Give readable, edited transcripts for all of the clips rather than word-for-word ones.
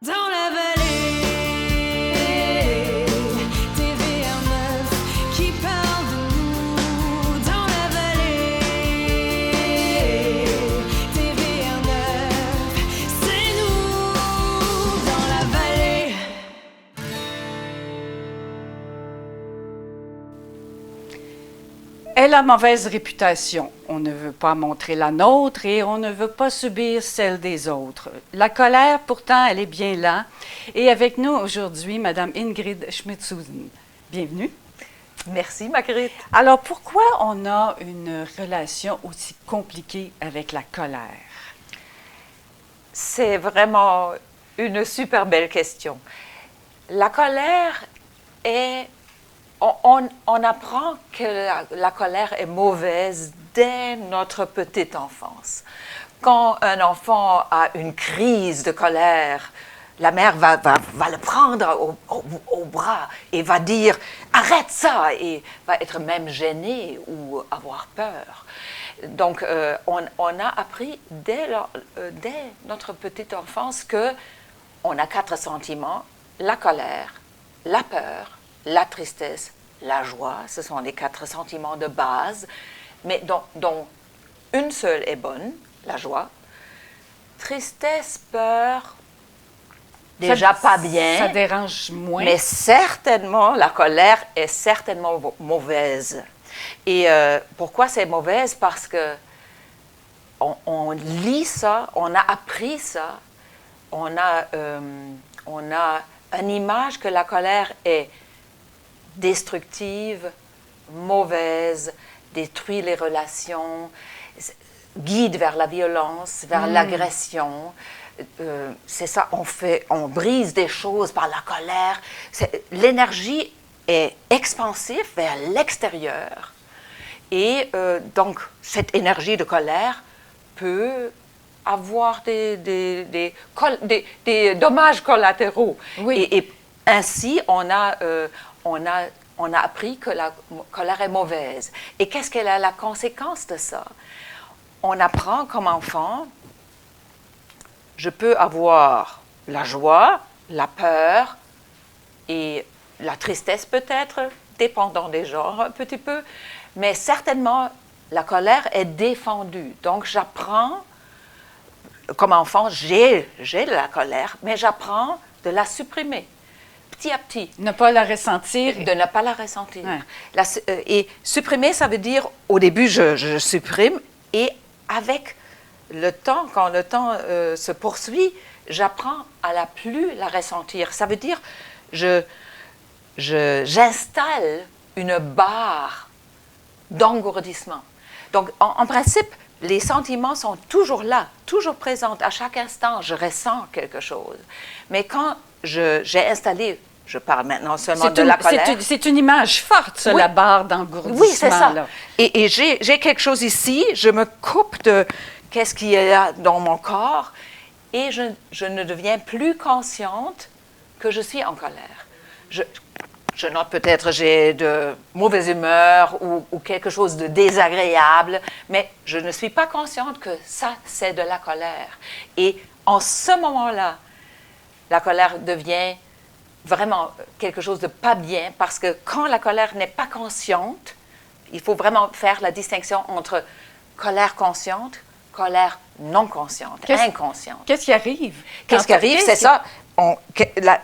Dans la vallée, TVA9 qui parle de nous. Dans la vallée, TVA9, c'est nous. Dans la vallée. Elle a mauvaise réputation. On ne veut pas montrer la nôtre et on ne veut pas subir celle des autres. La colère, pourtant, elle est bien là. Et avec nous aujourd'hui, Madame Ingrid Schmidt-Sousen. Bienvenue. Merci, Marguerite. Alors, pourquoi on a une relation aussi compliquée avec la colère? C'est vraiment une super belle question. La colère est... On apprend que la colère est mauvaise dès notre petite enfance. Quand un enfant a une crise de colère, la mère va le prendre au bras et va dire « arrête ça » et va être même gênée ou avoir peur. Donc, on a appris dès notre petite enfance qu'on a 4 sentiments, la colère, la peur, la tristesse, la joie, ce sont les 4 sentiments de base, mais dont une seule est bonne, la joie. Tristesse, peur, déjà pas bien. Ça dérange moins. Mais certainement, la colère est certainement mauvaise. Et pourquoi c'est mauvaise? Parce que on lit ça, on a appris ça, on a une image que la colère est destructive, mauvaise, détruit les relations, guide vers la violence, vers l'agression. C'est ça, on brise des choses par la colère. L'énergie est expansive vers l'extérieur. Et donc, cette énergie de colère peut avoir des dommages collatéraux. Oui. Et ainsi, on a appris que la colère est mauvaise. Et qu'est-ce qu'elle a la conséquence de ça? On apprend comme enfant, je peux avoir la joie, la peur et la tristesse peut-être, dépendant des genres un petit peu, mais certainement la colère est défendue. Donc j'apprends, comme enfant, j'ai de la colère, mais j'apprends de la supprimer. Petit à petit. Ne pas la ressentir. De ne pas la ressentir. Ouais. Et supprimer, ça veut dire, au début, je supprime, et avec le temps, quand le temps se poursuit, j'apprends à la plus la ressentir. Ça veut dire, j'installe une barre d'engourdissement. Donc, en principe, les sentiments sont toujours là, toujours présents. À chaque instant, je ressens quelque chose. Mais quand j'ai installé, je parle maintenant seulement de la colère. C'est une image forte, ça, Oui. La barre d'engourdissement. Oui, c'est ça. Là. Et j'ai quelque chose ici, je me coupe de qu'est-ce qu'il y a dans mon corps et je ne deviens plus consciente que je suis en colère. Je note peut-être j'ai de mauvaise humeur ou quelque chose de désagréable, mais je ne suis pas consciente que ça, c'est de la colère. Et en ce moment-là, la colère devient vraiment quelque chose de pas bien, parce que quand la colère n'est pas consciente, il faut vraiment faire la distinction entre colère consciente, colère non consciente, inconsciente. Qu'est-ce qui arrive? Qu'est-ce qui arrive? C'est ça.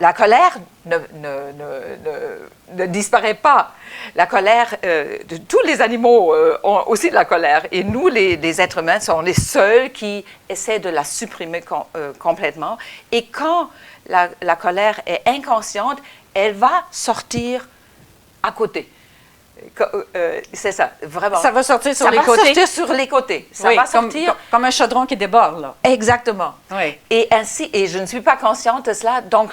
La colère ne disparaît pas. La colère, tous les animaux ont aussi de la colère. Et nous, les êtres humains, sont les seuls qui essaient de la supprimer complètement. Et quand la colère est inconsciente, elle va sortir à côté. C'est ça, vraiment. Ça va sortir sur les côtés? Ça va sortir sur les côtés. Ça va sortir... Comme un chaudron qui déborde, là. Exactement. Oui. Et ainsi, et je ne suis pas consciente de cela, donc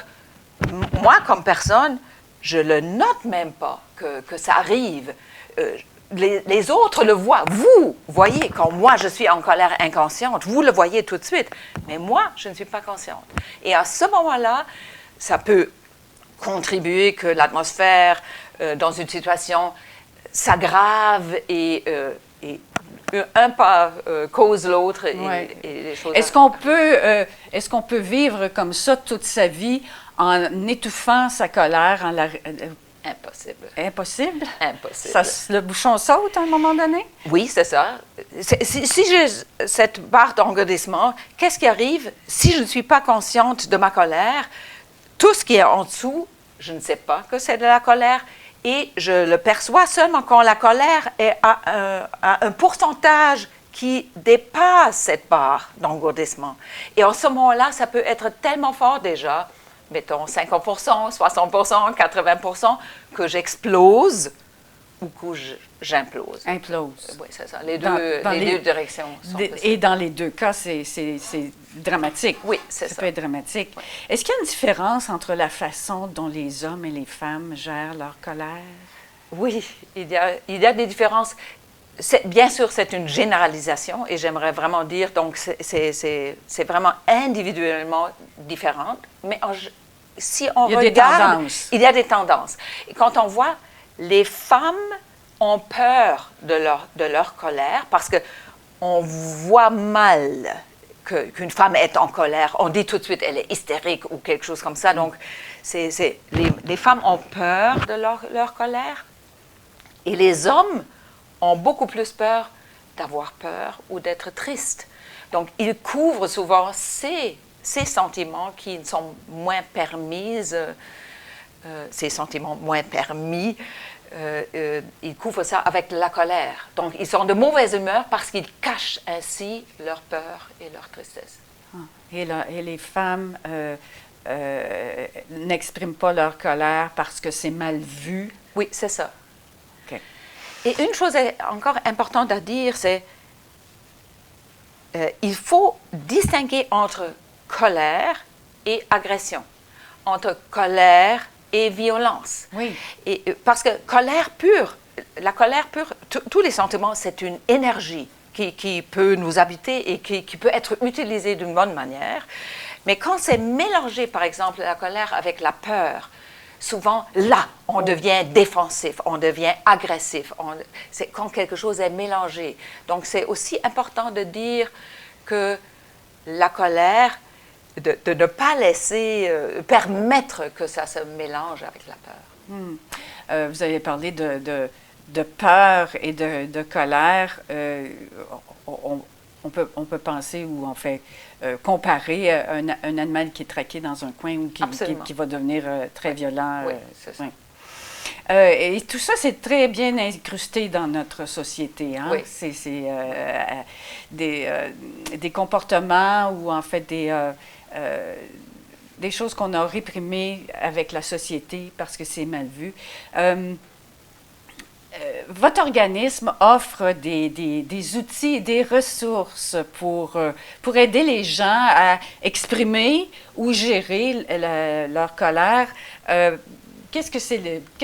moi, comme personne, je le note même pas que ça arrive. Les autres le voient. Vous voyez, quand moi, je suis en colère inconsciente, vous le voyez tout de suite. Mais moi, je ne suis pas consciente. Et à ce moment-là, ça peut contribuer que l'atmosphère, dans une situation, s'aggrave et un pas cause l'autre Ouais. et les choses. Est-ce qu'on peut vivre comme ça toute sa vie en étouffant sa colère, Impossible. impossible? Impossible. Le bouchon saute à un moment donné? Oui, c'est ça. Si j'ai cette barre d'engourdissement, qu'est-ce qui arrive si je ne suis pas consciente de ma colère? Tout ce qui est en dessous, je ne sais pas que c'est de la colère et je le perçois seulement quand la colère est à un pourcentage qui dépasse cette barre d'engourdissement. Et en ce moment-là, ça peut être tellement fort déjà, mettons 50%, 60%, 80%, que j'explose ou que j'implose. Implose. Oui, c'est ça. Les Dans deux directions sont Et possibles. dans les deux cas, c'est dramatique. Oui, c'est Ça ça. peut être dramatique. Est-ce qu'il y a une différence entre la façon dont les hommes et les femmes gèrent leur colère? Oui, il y a des différences. Bien sûr, c'est une généralisation et j'aimerais vraiment dire, donc, c'est vraiment individuellement différent. Mais si on Il y a des regarde, tendances. il y a des tendances. Et quand on voit, les femmes ont peur de leur colère parce qu'on voit mal qu'une femme est en colère. On dit tout de suite elle est hystérique ou quelque chose comme ça. Donc, les femmes ont peur de leur colère. Et les hommes ont beaucoup plus peur d'avoir peur ou d'être tristes. Donc, ils couvrent souvent ces sentiments qui sont moins permis, ces sentiments moins permis, ils couvrent ça avec la colère. Donc, ils sont de mauvaise humeur parce qu'ils cachent ainsi leur peur et leur tristesse. Et les femmes n'expriment pas leur colère parce que c'est mal vu. Oui, c'est ça. OK. Et une chose encore importante à dire, c'est il faut distinguer entre colère et agression, entre colère et violence. Oui. Et, parce que la colère pure, tous les sentiments, c'est une énergie qui peut nous habiter et qui peut être utilisée d'une bonne manière. Mais quand c'est mélangé, par exemple, la colère avec la peur, souvent, là, on devient défensif, on devient agressif. C'est quand quelque chose est mélangé. Donc, c'est aussi important de dire que la colère, de ne pas laisser, permettre que ça se mélange avec la peur. Vous avez parlé de peur et de colère. On peut penser ou en fait comparer un animal qui est traqué dans un coin ou qui va devenir très violent. Oui, c'est ça. Oui. Et tout ça, c'est très bien incrusté dans notre société. Hein? Oui. C'est des comportements ou en fait des choses qu'on a réprimées avec la société parce que c'est mal vu. Votre organisme offre des outils et des ressources pour aider les gens à exprimer ou gérer leur colère. Qu'est-ce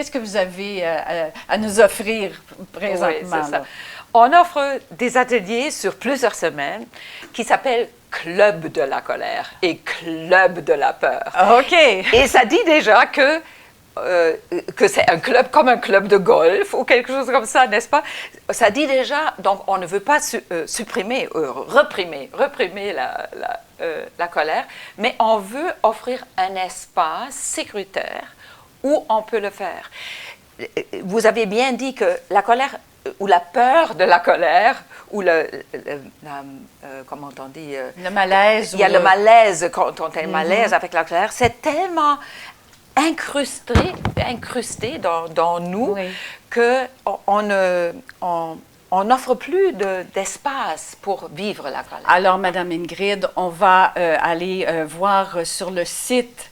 que vous avez à nous offrir présentement? Oui, c'est ça. On offre des ateliers sur plusieurs semaines qui s'appellent Club de la colère et Club de la peur. OK. Et ça dit déjà que c'est un club comme un club de golf ou quelque chose comme ça, n'est-ce pas? Ça dit déjà, donc on ne veut pas réprimer la colère, mais on veut offrir un espace sécuritaire où on peut le faire. Vous avez bien dit que la colère ou la peur de la colère ou comment on dit? Le malaise. Il y a le malaise quand on est malaise avec la colère. C'est tellement incrusté dans nous Oui. qu'on n'offre plus d'espace pour vivre la colère. Alors, Madame Ingrid, on va aller voir sur le site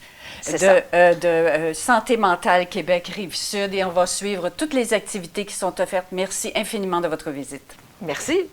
de Santé mentale Québec Rive-Sud et on va suivre toutes les activités qui sont offertes. Merci infiniment de votre visite. Merci.